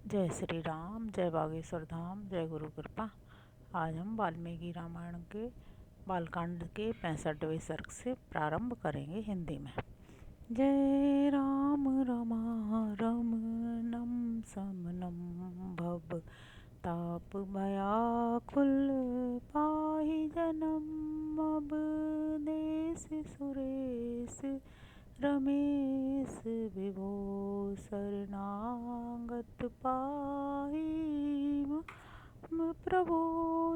जय श्री राम, जय बागेश्वर धाम, जय गुरु कृपा। आज हम वाल्मीकि रामायण के बालकांड के 65वें सर्ग से प्रारंभ करेंगे हिंदी में। जय राम रमारमणं समनं भव ताप भयाकुल पाहि जनम अब देश सुरेश रमेश विभो शरणागत पाहि प्रभो।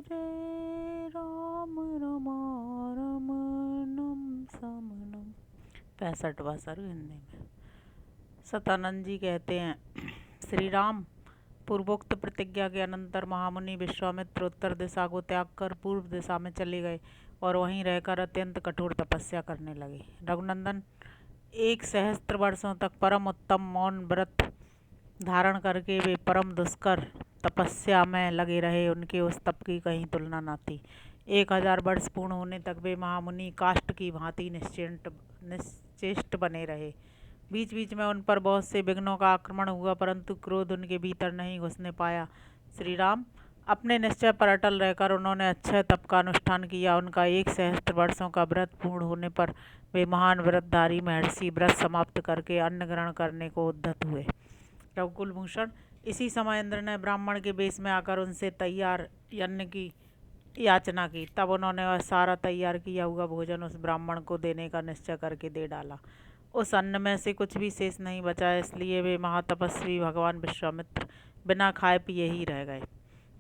जय राम रमारमणं समनं। 65वां सर्ग हिंदी में। सतानंद जी कहते हैं, श्री राम पूर्वोक्त प्रतिज्ञा के अनंतर महामुनि विश्वामित्र उत्तर दिशा को त्याग कर पूर्व दिशा में चले गए और वहीं रहकर अत्यंत कठोर तपस्या करने लगे। रघुनंदन 1 सहस्त्र वर्षों तक परम उत्तम मौन व्रत धारण करके वे परम दुष्कर तपस्या में लगे रहे। उनके उस तप की कहीं तुलना न थी। 1000 वर्ष पूर्ण होने तक वे महामुनि काष्ठ की भांति निश्चेष्ट बने रहे। बीच बीच में उन पर बहुत से विघ्नों का आक्रमण हुआ, परंतु क्रोध उनके भीतर नहीं घुसने पाया। श्री राम अपने निश्चय पर अटल रहकर उन्होंने अच्छे तप का अनुष्ठान किया। उनका 1 सहस्त्र वर्षों का व्रत पूर्ण होने पर वे महान व्रतधारी महर्षि व्रत समाप्त करके अन्न ग्रहण करने को उद्यत हुए। रघुकुल भूषण इसी समय इंद्र ने ब्राह्मण के वेश में आकर उनसे तैयार अन्न की याचना की। तब उन्होंने वह सारा तैयार किया हुआ भोजन उस ब्राह्मण को देने का निश्चय करके दे डाला। उस अन्न में से कुछ भी शेष नहीं बचा, इसलिए वे महातपस्वी भगवान विश्वामित्र बिना खाए पिए ही रह गए।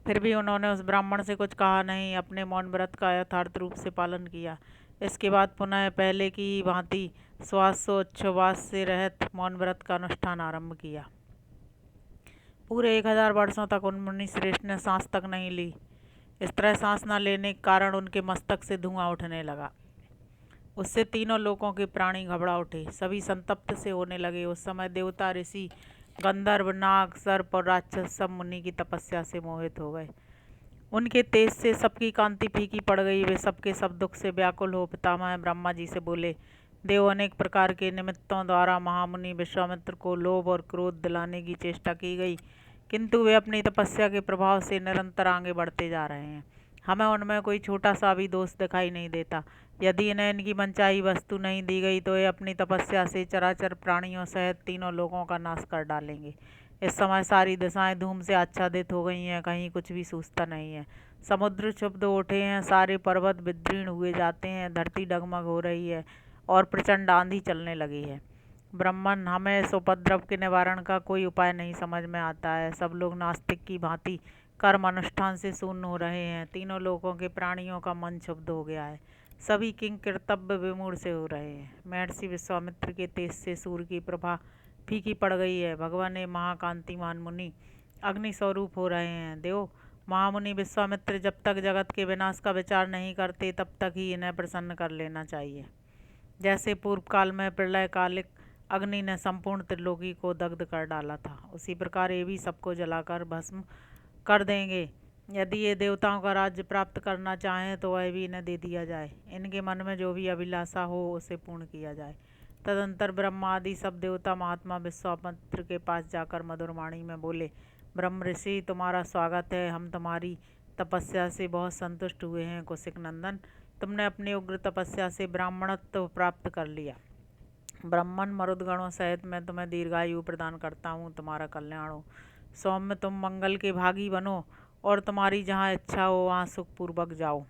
फिर भी उन्होंने उस ब्राह्मण से कुछ कहा नहीं, अपने मौन व्रत का यथार्थ रूप से पालन किया। इसके बाद पुनः पहले की भांति श्वासोच्छ्वास से रहित मौन व्रत का अनुष्ठान आरंभ किया। पूरे 1000 वर्षों तक उन मुनि श्रेष्ठ ने सांस तक नहीं ली। इस तरह सांस न लेने के कारण उनके मस्तक से धुआं उठने लगा। उससे तीनों लोकों के प्राणी घबरा उठे, सभी संतप्त से होने लगे। उस समय देवता, ऋषि, गंधर्व, नाग, सर्प और राक्षस सब मुनि की तपस्या से मोहित हो गए। उनके तेज से सबकी कांति फीकी पड़ गई। वे सबके सब दुख से व्याकुल हो पितामह ब्रह्मा जी से बोले, देव अनेक प्रकार के निमित्तों द्वारा महामुनि विश्वामित्र को लोभ और क्रोध दिलाने की चेष्टा की गई, किंतु वे अपनी तपस्या के प्रभाव से निरंतर आगे बढ़ते जा रहे हैं। हमें उनमें कोई छोटा सा भी दोष दिखाई नहीं देता। यदि इन्हें इनकी मनचाही वस्तु नहीं दी गई तो ये अपनी तपस्या से चराचर प्राणियों सहित तीनों लोगों का नाश कर डालेंगे। इस समय सारी दिशाएं धूम से आच्छादित हो गई हैं, कहीं कुछ भी सूझता नहीं है। समुद्र क्षुब्ध उठे हैं, सारे पर्वत विदीर्ण हुए जाते हैं, धरती डगमग हो रही है और प्रचंड आंधी चलने लगी है। ब्रह्मन, हमें इस उपद्रव के निवारण का कोई उपाय नहीं समझ में आता है। सब लोग नास्तिक की भांति कर्म अनुष्ठान से शून्य हो रहे हैं। तीनों लोगों के प्राणियों का मन क्षुब्ध हो गया है। सभी किंग कर्तव्य विमूढ़ से हो रहे हैं। महर्षि विश्वामित्र के तेज से सूर्य की प्रभा फीकी पड़ गई है। भगवान ने महाकांतिमान मुनि अग्नि स्वरूप हो रहे हैं। देव, महामुनि विश्वामित्र जब तक जगत के विनाश का विचार नहीं करते तब तक ही इन्हें प्रसन्न कर लेना चाहिए। जैसे पूर्व काल में प्रलय कालिक अग्नि ने संपूर्ण त्रिलोकी को दग्ध कर डाला था, उसी प्रकार ये भी सबको जलाकर भस्म कर देंगे। यदि ये देवताओं का राज्य प्राप्त करना चाहें तो वह भी इन्हें दे दिया जाए। इनके मन में जो भी अभिलाषा हो उसे पूर्ण किया जाए। तदंतर ब्रह्मा आदि सब देवता महात्मा विश्वामित्र के पास जाकर मधुर वाणी में बोले, ब्रह्म ऋषि, तुम्हारा स्वागत है। हम तुम्हारी तपस्या से बहुत संतुष्ट हुए हैं। कौशिक नंदन, तुमने अपनी उग्र तपस्या से ब्राह्मणत्व प्राप्त कर लिया। ब्राह्मण मरुदगणों सहित मैं तुम्हें दीर्घायु प्रदान करता हूँ। तुम्हारा कल्याण हो। सौम्य, तुम मंगल के भागी बनो और तुम्हारी जहाँ इच्छा हो वहाँ सुखपूर्वक जाओ।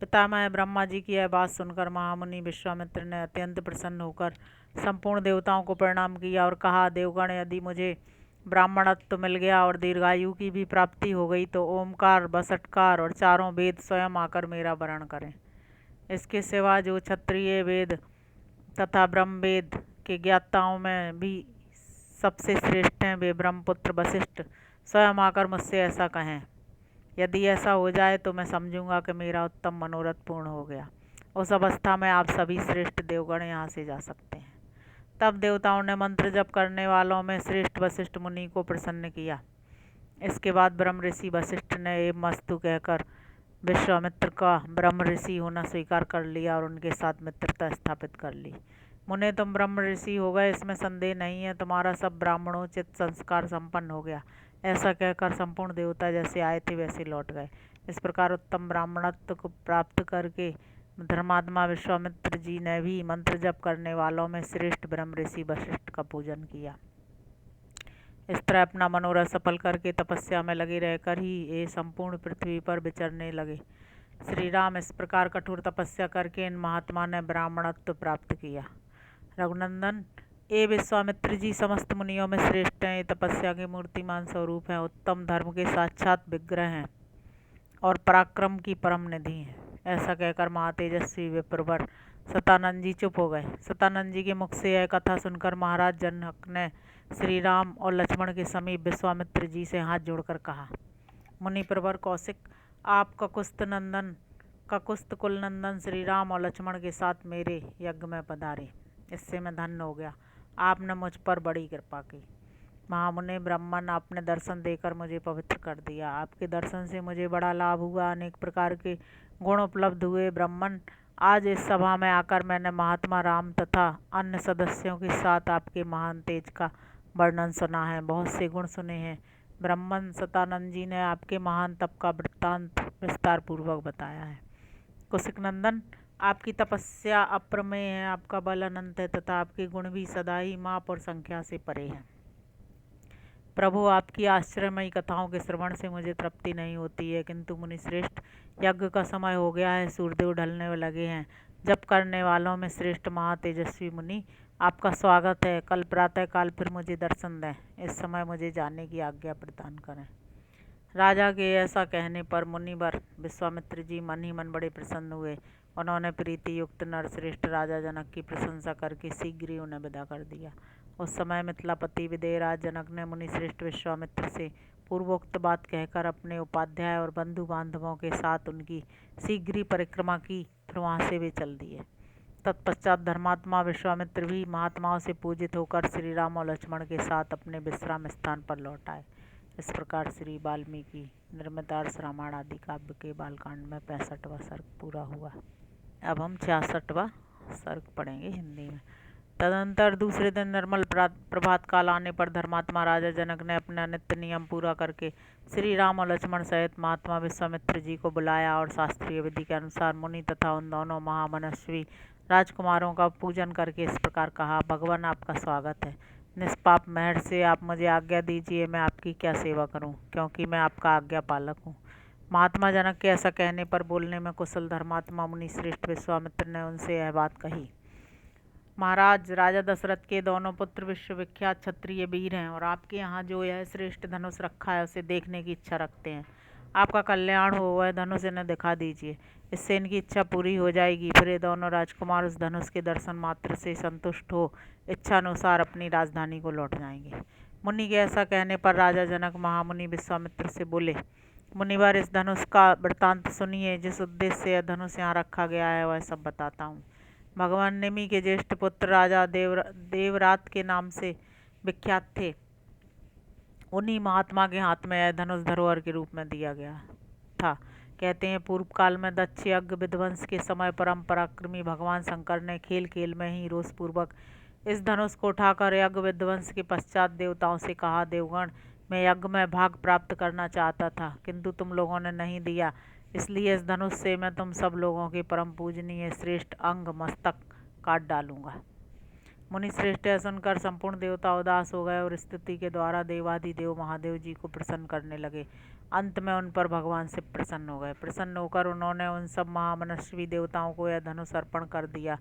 पितामह ब्रह्मा जी की यह बात सुनकर महामुनि विश्वामित्र ने अत्यंत प्रसन्न होकर संपूर्ण देवताओं को प्रणाम किया और कहा, देवगण, यदि मुझे ब्राह्मणत्व मिल गया और दीर्घायु की भी प्राप्ति हो गई तो ओमकार, बसटकार और चारों वेद स्वयं आकर मेरा वरण करें। इसके सिवा जो क्षत्रिय वेद तथा ब्रह्मवेद के ज्ञाताओं में भी सबसे श्रेष्ठ हैं, वे ब्रह्मपुत्र वशिष्ठ स्वयं आकर मुझसे ऐसा कहें। यदि ऐसा हो जाए तो मैं समझूंगा कि मेरा उत्तम मनोरथ पूर्ण हो गया। उस अवस्था में आप सभी श्रेष्ठ देवगण यहाँ से जा सकते हैं। तब देवताओं ने मंत्र जप करने वालों में श्रेष्ठ वशिष्ठ मुनि को प्रसन्न किया। इसके बाद ब्रह्म ऋषि वशिष्ठ ने एवं मस्तु कहकर विश्वामित्र का ब्रह्म ऋषि होना स्वीकार कर लिया और उनके साथ मित्रता स्थापित कर ली। मुने तुम ब्रह्म ऋषि हो गए, इसमें संदेह नहीं है। तुम्हारा सब ब्राह्मणोचित संस्कार संपन्न हो गया। ऐसा कहकर संपूर्ण देवता जैसे आए थे वैसे लौट गए। इस प्रकार उत्तम ब्राह्मणत्व को प्राप्त करके धर्मात्मा विश्वामित्र जी ने भी मंत्र जप करने वालों में श्रेष्ठ ब्रह्म ऋषि वशिष्ठ का पूजन किया। इस तरह अपना मनोरथ सफल करके तपस्या में लगे रहकर ही ये संपूर्ण पृथ्वी पर विचरने लगे। श्री राम इस प्रकार कठोर तपस्या करके इन महात्मा ने ब्राह्मणत्व प्राप्त किया। रघुनंदन, ये विश्वामित्र जी समस्त मुनियों में श्रेष्ठ हैं। ये तपस्या के मूर्तिमान स्वरूप हैं, उत्तम धर्म के साक्षात विग्रह हैं और पराक्रम की परम निधि हैं। ऐसा कहकर महातेजस्वी विप्रवर सतानंद जी चुप हो गए। सतानंद जी के मुख से यह कथा सुनकर महाराज जनक ने श्री राम और लक्ष्मण के समीप विश्वामित्र जी से हाथ जोड़कर कहा, मुनि प्रवर कौशिक, आप ककुस्त कुल नंदन श्री राम और लक्ष्मण के साथ मेरे यज्ञ में पधारे। इससे मैं धन्य हो गया। आपने मुझ पर बड़ी कृपा की। महामुनि ब्राह्मण, आपने दर्शन देकर मुझे पवित्र कर दिया। आपके दर्शन से मुझे बड़ा लाभ हुआ, अनेक प्रकार के गुण उपलब्ध हुए। ब्राह्मण, आज इस सभा में आकर मैंने महात्मा राम तथा अन्य सदस्यों के साथ आपके महान तेज का वर्णन सुना है, बहुत से गुण सुने हैं। ब्राह्मण, सतानंद जी ने आपके महान तप का वृत्तांत विस्तार पूर्वक बताया है। कौशिक नंदन, आपकी तपस्या अप्रमेय है, आपका बल अनंत है तथा आपके गुण भी सदा ही माप और संख्या से परे हैं। प्रभु, आपकी आश्चर्यमयी कथाओं के श्रवण से मुझे तृप्ति नहीं होती है, किंतु मुनि श्रेष्ठ, यज्ञ का समय हो गया है, सूर्यदेव ढलने लगे हैं। जप करने वालों में श्रेष्ठ महातेजस्वी मुनि, आपका स्वागत है। कल प्रातः काल फिर मुझे दर्शन दें। इस समय मुझे जाने की आज्ञा प्रदान करें। राजा के ऐसा कहने पर मुनिवर विश्वामित्र जी मन ही मन बड़े प्रसन्न हुए। उन्होंने प्रीति युक्त नरश्रेष्ठ राजा जनक की प्रशंसा करके शीघ्र ही उन्हें विदा कर दिया। उस समय मिथिलापति विदेहराज जनक ने मुनिश्रेष्ठ विश्वामित्र से पूर्वोक्त बात कहकर अपने उपाध्याय और बंधु बांधवों के साथ उनकी शीघ्र परिक्रमा की, फिर वहाँ से वे चल दिए। तत्पश्चात धर्मात्मा विश्वामित्र भी महात्माओं से पूजित होकर श्री राम और लक्ष्मण के साथ अपने विश्राम स्थान पर लौट आए। इस प्रकार श्री वाल्मीकि निर्मितार्थ रामायण आदि काव्य के बालकांड में 65वां सर्ग पूरा हुआ। अब हम 66वां सर्ग पढ़ेंगे हिंदी में। तदनंतर दूसरे दिन निर्मल प्रभात काल आने पर धर्मात्मा राजा जनक ने अपना नित्य नियम पूरा करके श्री राम और लक्ष्मण सहित महात्मा विश्वामित्र जी को बुलाया और शास्त्रीय विधि के अनुसार मुनि तथा उन दोनों महामनस्वी राजकुमारों का पूजन करके इस प्रकार कहा, भगवान आपका स्वागत है। निष्पाप महर्षि से आप मुझे आज्ञा दीजिए, मैं आपकी क्या सेवा करूं, क्योंकि मैं आपका आज्ञा पालक हूं। महात्मा जनक के ऐसा कहने पर बोलने में कुशल धर्मात्मा मुनि श्रेष्ठ विश्वामित्र ने उनसे यह बात कही, महाराज, राजा दशरथ के दोनों पुत्र विश्वविख्यात क्षत्रिय वीर हैं और आपके यहाँ जो यह श्रेष्ठ धनुष रखा है उसे देखने की इच्छा रखते हैं। आपका कल्याण हो, वह धनुष इन्हें दिखा दीजिए, इससे इनकी इच्छा पूरी हो जाएगी। फिर ये दोनों राजकुमार उस धनुष के दर्शन मात्र से संतुष्ट हो इच्छानुसार अपनी राजधानी को लौट जाएंगे। मुनि के ऐसा कहने पर राजा जनक महामुनि विश्वामित्र से बोले, मुनिवर, इस धनुष का वृत्तांत सुनिए। जिस उद्देश्य से यह धनुष यहाँ रखा गया है वह सब बताता हूँ। भगवान निमि के ज्येष्ठ पुत्र राजा देवरात के नाम से विख्यात थे। उन्हीं महात्मा के हाथ में यह धनुष धरोहर के रूप में दिया गया था। कहते हैं पूर्व काल में दक्ष यज्ञ विध्वंस के समय परम पराक्रमी भगवान शंकर ने खेल खेल में ही रोषपूर्वक इस धनुष को उठाकर यज्ञ विध्वंस के पश्चात देवताओं से कहा, देवगण, मैं यज्ञ में भाग प्राप्त करना चाहता था, किंतु तुम लोगों ने नहीं दिया, इसलिए इस धनुष से मैं तुम सब लोगों के परम पूजनीय श्रेष्ठ अंग मस्तक काट डालूंगा। मुनि श्रेष्ठ सुनकर संपूर्ण देवता उदास हो गए और स्तुति के द्वारा देवाधिदेव महादेव जी को प्रसन्न करने लगे। अंत में उन पर भगवान से प्रसन्न हो गए। प्रसन्न होकर उन्होंने उन सब महामनस्वी देवताओं को यह धनुष अर्पण कर दिया।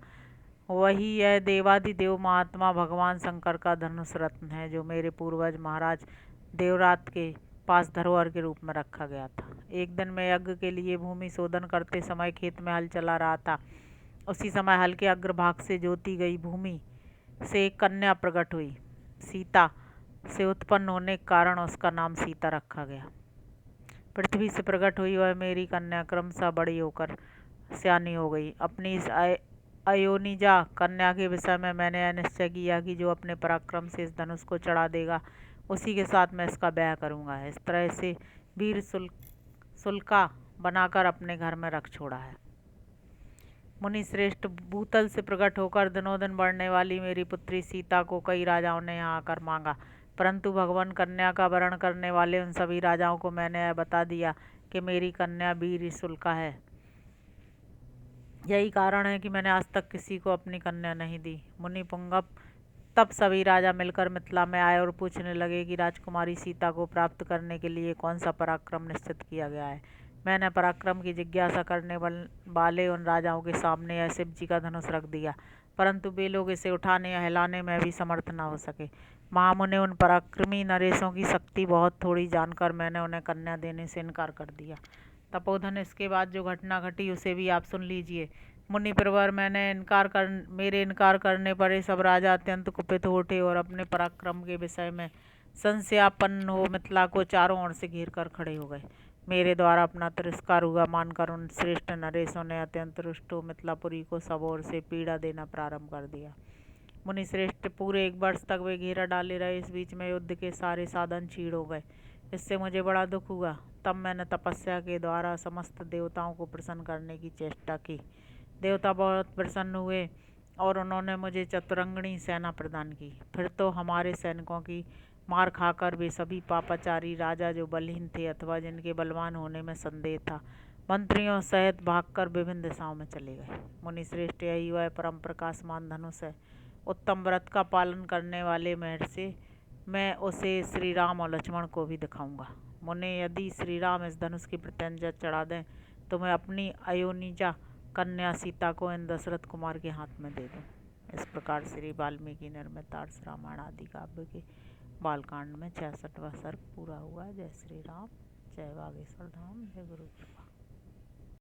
वही यह देवाधिदेव महात्मा भगवान शंकर का धनुष रत्न है, जो मेरे पूर्वज महाराज देवरात के पास धरोहर के रूप में रखा गया था। एक दिन मैं यज्ञ के लिए भूमि शोधन करते समय खेत में हल चला रहा था। उसी समय हल के अग्रभाग से जोती गई भूमि से एक कन्या प्रकट हुई। सीता से उत्पन्न होने के कारण उसका नाम सीता रखा गया। पृथ्वी से प्रकट हुई वह मेरी कन्या क्रमशः बड़ी होकर सयानी हो गई। अपनी इस अयोनिजा कन्या के विषय में मैंने यह निश्चय किया कि जो अपने पराक्रम से इस धनुष को चढ़ा देगा उसी के साथ मैं इसका ब्याह करूंगा। इस तरह से वीर सुल्का बनाकर अपने घर में रख छोड़ा है। मुनि श्रेष्ठ, भूतल से प्रकट होकर दिनों दिन बढ़ने वाली मेरी पुत्री सीता को कई राजाओं ने यहाँ आकर मांगा, परंतु भगवान कन्या का वरण करने वाले उन सभी राजाओं को मैंने यह बता दिया कि मेरी कन्या वीर शुल्का है। यही कारण है कि मैंने आज तक किसी को अपनी कन्या नहीं दी। मुनि पुंगव, तब सभी राजा मिलकर मिथिला में आए और पूछने लगे कि राजकुमारी सीता को प्राप्त करने के लिए कौन सा पराक्रम निश्चित किया गया है। मैंने पराक्रम की जिज्ञासा करने वाले उन राजाओं के सामने यह शिव जी का धनुष रख दिया, परंतु वे लोग इसे उठाने या हिलाने में भी समर्थ न हो सके। महामुनि, उन पराक्रमी नरेशों की शक्ति बहुत थोड़ी जानकर मैंने उन्हें कन्या देने से इनकार कर दिया। तपोधन, इसके बाद जो घटना घटी उसे भी आप सुन लीजिए। मुनि प्रवर, मेरे इनकार करने पर ये सब राजा अत्यंत कुपित हो उठे और अपने पराक्रम के विषय में संशयापन्न हो मिथिला को चारों ओर से घेर कर खड़े हो गए। मेरे द्वारा अपना तिरस्कार हुआ मानकर उन श्रेष्ठ नरेशों ने अत्यंत रुष्ट हो मिथिलापुरी को सब ओर से पीड़ा देना प्रारंभ कर दिया। मुनि श्रेष्ठ, पूरे 1 वर्ष तक वे घेरा डाले रहे। इस बीच में युद्ध के सारे साधन छीड़ हो गए। इससे मुझे बड़ा दुख हुआ। तब मैंने तपस्या के द्वारा समस्त देवताओं को प्रसन्न करने की चेष्टा की। देवता बहुत प्रसन्न हुए और उन्होंने मुझे चतुरंगणी सेना प्रदान की। फिर तो हमारे सैनिकों की मार खाकर वे सभी पापाचारी राजा जो बलहीन थे अथवा जिनके बलवान होने में संदेह था, मंत्रियों सहित भागकर विभिन्न दिशाओं में चले गए। मुनि श्रेष्ठ, यही वह परम प्रकाशमान धनुष है, उत्तम व्रत का पालन करने वाले महर्षि। मैं उसे श्री राम और लक्ष्मण को भी दिखाऊंगा। मुने, यदि श्री राम इस धनुष की प्रत्यंचा चढ़ा दें तो मैं अपनी अयोनिजा कन्या सीता को इन दशरथ कुमार के हाथ में दे दूं। इस प्रकार श्री वाल्मीकि निर्मित आर्ष रामायण आदि काव्य के बालकांड में 66वां सर्ग पूरा हुआ। जय श्री राम, जय बागेश्वर धाम, जय गुरु कृपा।